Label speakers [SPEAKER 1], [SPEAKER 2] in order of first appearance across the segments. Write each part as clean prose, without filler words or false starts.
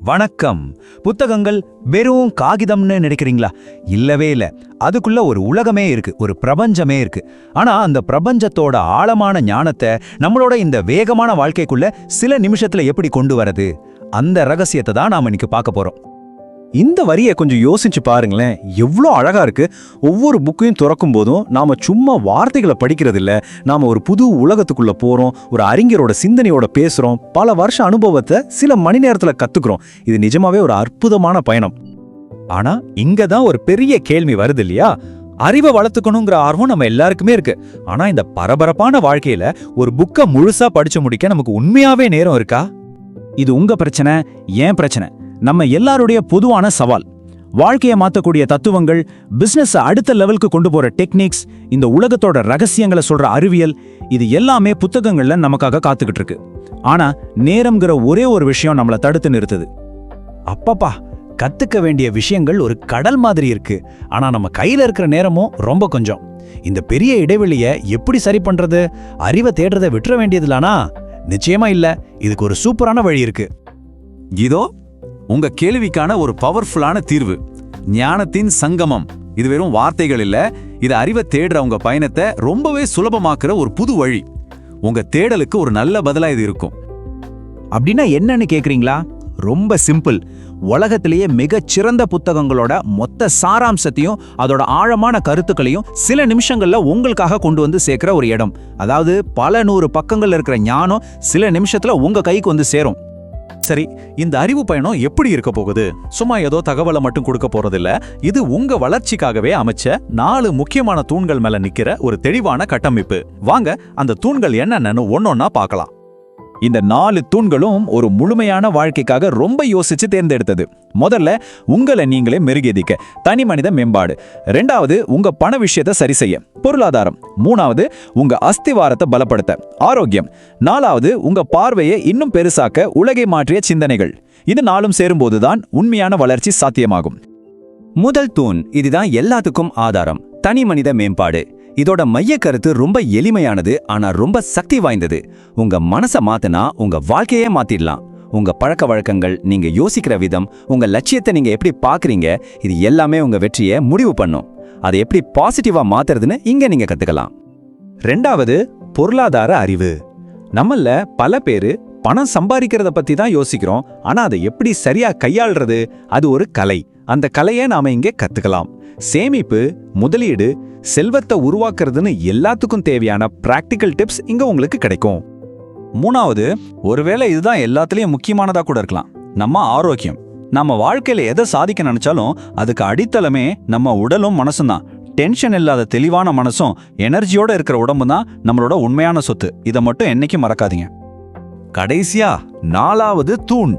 [SPEAKER 1] வணக்கம். புத்தகங்கள் வெறும் காகிதம்னு நினைக்கிறீங்களா? இல்லவே இல்ல. அதுக்குள்ள ஒரு உலகமே இருக்கு, ஒரு பிரபஞ்சமே இருக்கு. ஆனா அந்த பிரபஞ்சத்தோட ஆழமான ஞானத்தை நம்மளோட இந்த வேகமான வாழ்க்கைக்குள்ள சில நிமிஷத்துல எப்படி கொண்டு வரது, அந்த ரகசியத்தை தான் நாம இன்னைக்கு பார்க்க போறோம்.
[SPEAKER 2] இந்த வரியை கொஞ்சம் யோசிச்சு பாருங்களேன், எவ்வளோ அழகா இருக்கு. ஒவ்வொரு புக்கையும் திறக்கும் போதும் நாம சும்மா வார்த்தைகளை படிக்கிறது இல்ல, நாம ஒரு புது உலகத்துக்குள்ள போறோம், ஒரு அறிஞரோட சிந்தனையோட பேசுறோம், பல வருஷ அனுபவத்தை சில மணி நேரத்துல கத்துக்கிறோம். இது நிஜமாவே ஒரு அற்புதமான பயணம்.
[SPEAKER 3] ஆனா இங்க தான் ஒரு பெரிய கேள்வி வருது இல்லையா? அறிவை வளர்த்துக்கணுங்கிற ஆர்வம் நம்ம எல்லாருக்குமே இருக்கு. ஆனா இந்த பரபரப்பான வாழ்க்கையில ஒரு புக்கை முழுசா படிச்சு முடிக்க நமக்கு உண்மையாவே நேரம் இருக்கா?
[SPEAKER 2] இது உங்க பிரச்சனை, ஏன் பிரச்சனை, நம்ம எல்லாருடைய பொதுவான சவால். வாழ்க்கையை மாற்றக்கூடிய தத்துவங்கள், பிசினஸ் அடுத்த லெவலுக்கு கொண்டு போற டெக்னிக்ஸ், இந்த உலகத்தோட ரகசியங்களை சொல்ற அறிவியல், இது எல்லாமே புத்தகங்கள்ல நமக்காக காத்துக்கிட்டு இருக்கு. ஆனா நேரம்ங்கிற ஒரே ஒரு விஷயம் நம்மளை தடுத்து நிறுத்துது. அப்பப்பா, கத்துக்க வேண்டிய விஷயங்கள் ஒரு கடல் மாதிரி இருக்கு, ஆனா நம்ம கையில இருக்கிற நேரமும் ரொம்ப கொஞ்சம். இந்த பெரிய இடைவெளியை எப்படி சரி பண்றது? அறிவை தேடுறதை விட்டுற வேண்டியதுலானா? நிச்சயமா இல்ல. இதுக்கு ஒரு சூப்பரான வழி இருக்கு.
[SPEAKER 1] இதோ உங்க கேள்விக்கான ஒரு பவர்ஃபுல்லான தீர்வு. ஞானத்தின் சங்கமம். இது வெறும் வார்த்தைகள் இல்ல, இது அறிவை தேடுற உங்க பயணத்தை ரொம்பவே சுலபமாக்குற ஒரு புது வழி. உங்க தேடலுக்கு ஒரு நல்ல பதிலா இது இருக்கும்.
[SPEAKER 2] அப்படின்னா என்னன்னு கேக்குறீங்களா? ரொம்ப சிம்பிள். உலகத்திலேயே மிகச் சிறந்த புத்தகங்களோட மொத்த சாராம்சத்தையும் அதோட ஆழமான கருத்துக்களையும் சில நிமிஷங்கள்ல உங்களுக்காக கொண்டு வந்து சேர்க்கிற ஒரு இடம். அதாவது பல 100 பக்கங்கள் இருக்கிற ஞானம் சில நிமிஷத்துல உங்க கைக்கு வந்து சேரும்.
[SPEAKER 3] சரி, இந்த அறிவு பயணம் எப்படி இருக்க போகுது? சும்மா ஏதோ தகவலை மட்டும் கொடுக்க போறதில்ல. இது உங்க வளர்ச்சிக்காகவே அமைச்ச 4 முக்கியமான தூண்கள் மேல நிக்கிற ஒரு தெளிவான கட்டமைப்பு. வாங்க அந்த தூண்கள் என்னென்னு ஒன்னொன்னா பார்க்கலாம்.
[SPEAKER 2] இந்த 4 தூண்களும் ஒரு முழுமையான வாழ்க்கைக்காக ரொம்ப யோசிச்சு தேர்ந்தெடுத்தது. முதல்ல, உங்களை நீங்களே மெருகேதிக்க, தனி மனித மேம்பாடு. 2வது, உங்க பண விஷயத்தை சரி செய்ய, பொருளாதாரம். 3வது, உங்க அஸ்திவாரத்தை பலப்படுத்த, ஆரோக்கியம். 4வது, உங்க பார்வையை இன்னும் பெருசாக்க, உலகை மாற்றிய சிந்தனைகள். இது 4ம் சேரும்போதுதான் உண்மையான வளர்ச்சி சாத்தியமாகும். முதல் தூண், இதுதான் எல்லாத்துக்கும் ஆதாரம், தனி மனித மேம்பாடு. இதோட மைய கருத்து ரொம்ப எளிமையானது, ஆனா ரொம்ப சக்தி வாய்ந்தது. உங்க மனசை மாத்தினா உங்க வாழ்க்கையே மாத்திடலாம். உங்க பழக்க வழக்கங்கள், நீங்க யோசிக்கிற விதம், உங்க லட்சியத்தை நீங்க எப்படி பாக்குறீங்க, இது எல்லாமே உங்க வெற்றியை முடிவு பண்ணும். அதை எப்படி பாசிட்டிவா மாத்துறதுன்னு இங்க நீங்க கத்துக்கலாம். 2வது, பொருளாதார அறிவு. நம்மள பல பேரு பணம் சம்பாதிக்கிறத பத்தி தான் யோசிக்கிறோம், ஆனா அதை எப்படி சரியா கையாள்றது, அது ஒரு கலை. அந்த கலையை நாம இங்கே கத்துக்கலாம். சேமிப்பு, முதலீடு, செல்வத்தை உருவாக்குறதுன்னு எல்லாத்துக்கும் தேவையான பிராக்டிக்கல் டிப்ஸ் இங்க உங்களுக்கு கிடைக்கும். 3வது, ஒருவேளை இதுதான் எல்லாத்துலயும் முக்கியமானதா கூட இருக்கலாம், நம்ம ஆரோக்கியம். நம்ம வாழ்க்கையில எதை சாதிக்க நினைச்சாலும் அதுக்கு அடித்தளமே நம்ம உடலும் மனசும் தான். டென்ஷன் இல்லாத தெளிவான மனசும் எனர்ஜியோட இருக்கிற உடம்பு தான் நம்மளோட உண்மையான சொத்து. இதை மட்டும் என்னைக்கும் மறக்காதீங்க.
[SPEAKER 1] கடைசியா 4வது தூண்.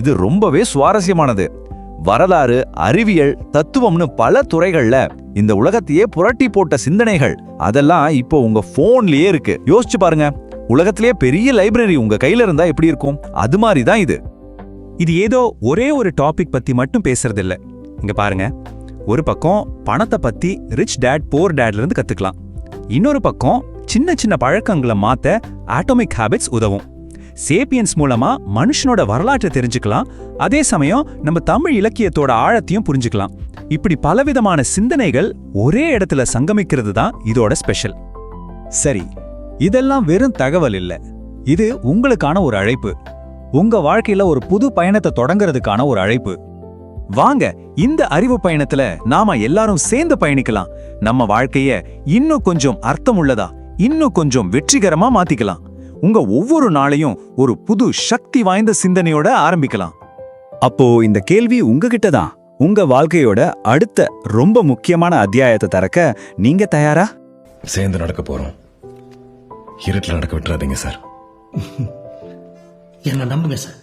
[SPEAKER 1] இது ரொம்பவே சுவாரஸ்யமானது. வரலாறு, அறிவியல், தத்துவம்னு பல துறைகள்ல இந்த உலகத்தையே புரட்டி போட்ட சிந்தனைகள், அதெல்லாம் இப்போ உங்க போன்லயே இருக்கு. யோசிச்சு பாருங்க, உலகத்திலேயே பெரிய லைப்ரரி உங்க கையில இருந்தா எப்படி இருக்கும்? அது மாதிரி தான் இது.
[SPEAKER 3] இது ஏதோ ஒரே ஒரு டாபிக் பத்தி மட்டும் பேசுறது இல்ல. இங்க பாருங்க, ஒரு பக்கம் பணத்தை பத்தி ரிச் டேட் புவர் டேட்ல இருந்து கத்துக்கலாம். இன்னொரு பக்கம் சின்ன சின்ன பழக்கங்களை மாத்த ஆட்டோமிக் ஹாபிட்ஸ் உதவும். சேப்பியன்ஸ் மூலமா மனுஷனோட வரலாற்றை தெரிஞ்சுக்கலாம், அதே சமயம் நம்ம தமிழ் இலக்கியத்தோட ஆழத்தையும் புரிஞ்சுக்கலாம். இப்படி பலவிதமான சிந்தனைகள் ஒரே இடத்துல சங்கமிக்கிறது தான் இதோட ஸ்பெஷல்.
[SPEAKER 2] சரி, இதெல்லாம் வெறும் தகவல் இல்ல, இது உங்களுக்கான ஒரு அழைப்பு. உங்க வாழ்க்கையில ஒரு புது பயணத்தை தொடங்குறதுக்கான ஒரு அழைப்பு. வாங்க, இந்த அறிவு பயணத்துல நாம எல்லாரும் சேர்ந்து பயணிக்கலாம். நம்ம வாழ்க்கைய இன்னும் கொஞ்சம் அர்த்தமுள்ளதா, இன்னும் கொஞ்சம் வெற்றிகரமா மாத்திக்கலாம். உங்க ஒவ்வொரு நாளையும் ஒரு புது சக்தி வாய்ந்த சிந்தனையோட ஆரம்பிக்கலாம். அப்போ இந்த கேள்வி உங்ககிட்ட தான். உங்க வாழ்க்கையோட அடுத்த ரொம்ப முக்கியமான அத்தியாயத்தை திறக்க நீங்க தயாரா?
[SPEAKER 4] சேர்ந்து நடக்க போறோம். இருட்டில் நடக்க விட்டுறாதீங்க சார்.
[SPEAKER 5] என்ன நம்புங்க சார்.